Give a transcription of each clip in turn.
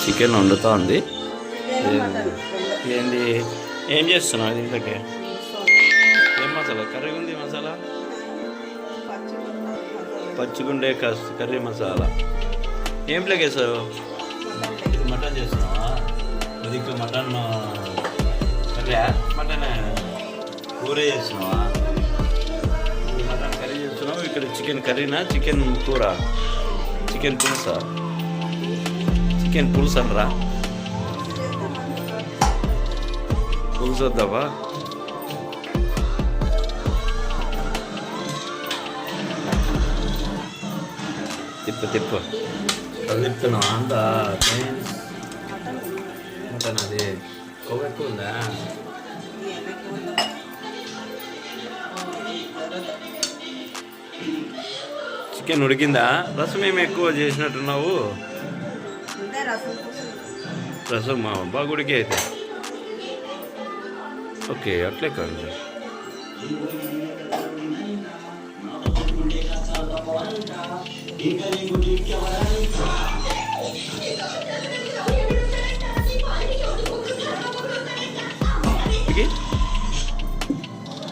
Chicken వండుతూ ఉంది. ఏంది ఏం చేస్తున్నావు దీంట్లోకి? ఏం మసాలా? కర్రీ ఉంది మసాలా, పచ్చిగుండే కర్రీ మసాలా. ఏం ప్లేకేసావు? మటన్ చేస్తున్నావా? అది మటన్ కర్రీ, మటన్ కూర చేస్తున్నావా? మటన్ కర్రీ చేస్తున్నావు, ఇక్కడ చికెన్ కర్రీనా, చికెన్ కూర, చికెన్ పులుసా? చికెన్ పులుసు అనరా? పులుసు వద్దావా? తిప్పు అది తిప్పుతున్నావా? అంతా మటన్ అది కొవ్వు ఎక్కువ ఉందా? చికెన్ ఉడికిందా? రసం ఏమి ఎక్కువ చేసినట్టున్నావు. రసం బాగా ఉడికి అయితే ఓకే, అట్లే కాదు.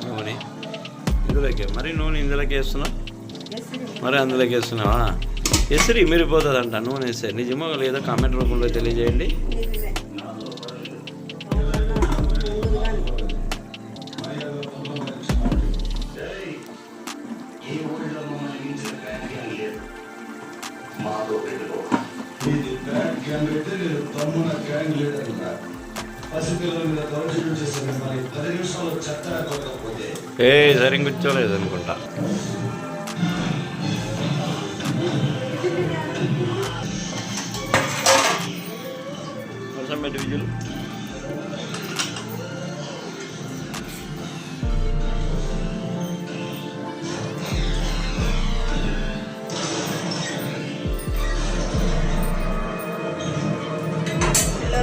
నూనె ఇందులోకి, మరి నూనె ఇందులోకి వేస్తున్నావు, మరి అందులోకి వేస్తున్నావా? ఎసరి మిరిపోతుందంట నూనె వేస్తే. నిజమో లేదో కామెంట్ రూపంలో తెలియజేయండి. సరి కూర్చోలేదు అనుకుంటా. వర్షం పెట్టి విజులు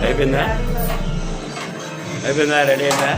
అయిపోయిందా? రెడీ అయిందా?